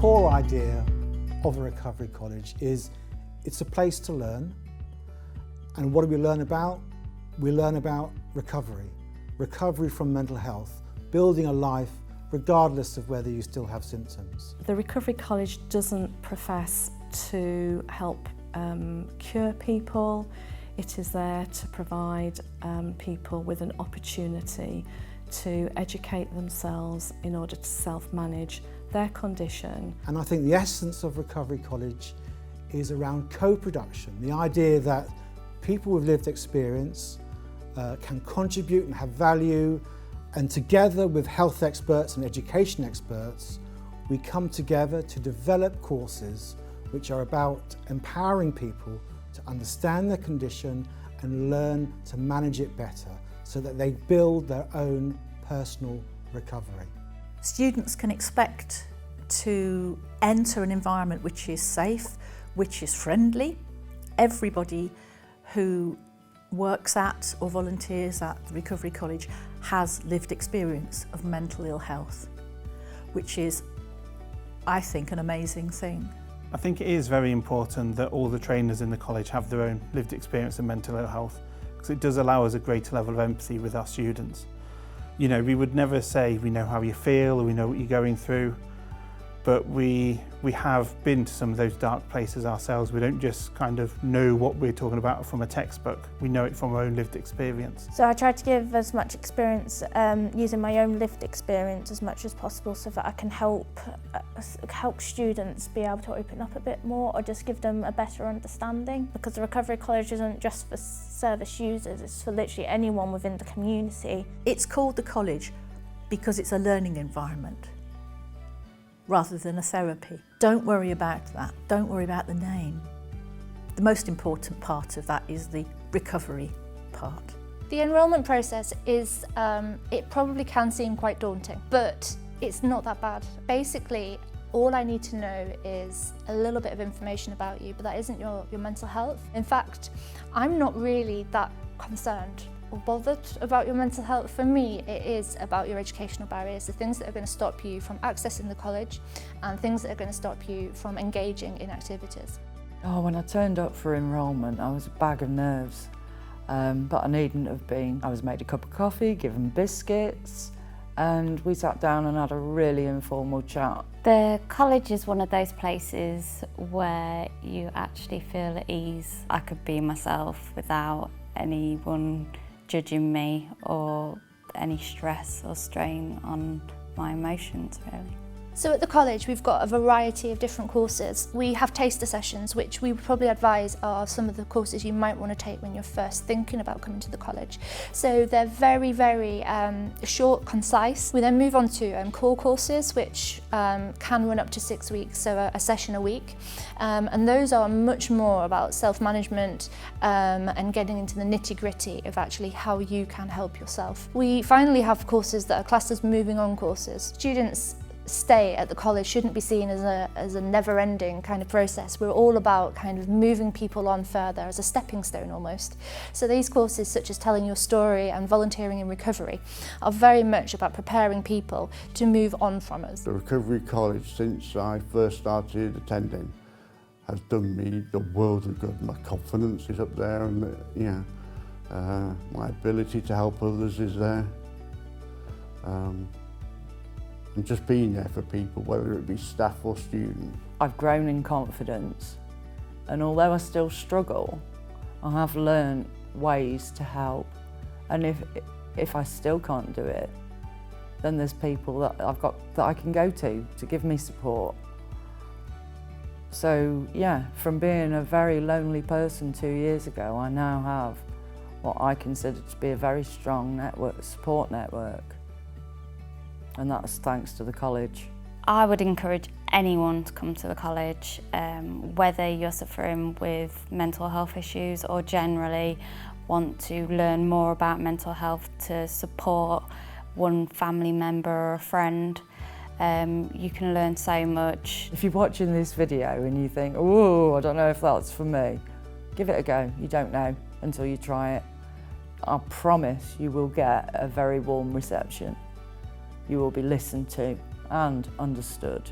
core idea of a recovery college is it's a place to learn. And what do we learn about? We learn about recovery from mental health, building a life regardless of whether you still have symptoms. The Recovery College doesn't profess to help cure people. It is there to provide people with an opportunity to educate themselves in order to self-manage their condition. And I think the essence of Recovery College is around co-production, the idea that people with lived experience can contribute and have value, and together with health experts and education experts, we come together to develop courses which are about empowering people to understand their condition and learn to manage it better so that they build their own personal recovery. Students can expect to enter an environment which is safe, which is friendly. Everybody who works at or volunteers at the Recovery College has lived experience of mental ill health, which is, I think, an amazing thing. I think it is very important that all the trainers in the college have their own lived experience of mental ill health, because it does allow us a greater level of empathy with our students. You know, we would never say we know how you feel or we know what you're going through, but we have been to some of those dark places ourselves. We don't just kind of know what we're talking about from a textbook. We know it from our own lived experience. So I try to give as much experience, using my own lived experience as much as possible so that I can help students be able to open up a bit more or just give them a better understanding. Because the Recovery College isn't just for service users, it's for literally anyone within the community. It's called the college because it's a learning environment rather than a therapy. Don't worry about that. Don't worry about the name. The most important part of that is the recovery part. The enrolment process is, it probably can seem quite daunting, but it's not that bad. Basically, all I need to know is a little bit of information about you, but that isn't your mental health. In fact, I'm not really that concerned or bothered about your mental health. For me, it is about your educational barriers, the things that are going to stop you from accessing the college and things that are going to stop you from engaging in activities. Oh, when I turned up for enrolment, I was a bag of nerves, but I needn't have been. I was made a cup of coffee, given biscuits, and we sat down and had a really informal chat. The college is one of those places where you actually feel at ease. I could be myself without anyone judging me or any stress or strain on my emotions, really. So at the college we've got a variety of different courses. We have taster sessions, which we would probably advise are some of the courses you might want to take when you're first thinking about coming to the college. So they're very, very short, concise. We then move on to core courses, which can run up to 6 weeks, so a session a week. And those are much more about self-management and getting into the nitty-gritty of actually how you can help yourself. We finally have courses that are classed as moving on courses. Students stay at the college shouldn't be seen as a never-ending kind of process. We're all about kind of moving people on further as a stepping stone almost. So these courses, such as telling your story and volunteering in recovery, are very much about preparing people to move on from us. The Recovery College, since I first started attending, has done me the world of good. My confidence is up there, and my ability to help others is there. And just being there for people, whether it be staff or students. I've grown in confidence, and although I still struggle, I have learned ways to help. And if I still can't do it, then there's people that I can go to give me support. So yeah, from being a very lonely person 2 years ago, I now have what I consider to be a very strong support network. And that's thanks to the college. I would encourage anyone to come to the college, whether you're suffering with mental health issues or generally want to learn more about mental health to support one family member or a friend. You can learn so much. If you're watching this video and you think, oh, I don't know if that's for me, give it a go. You don't know until you try it. I promise you will get a very warm reception. You will be listened to and understood.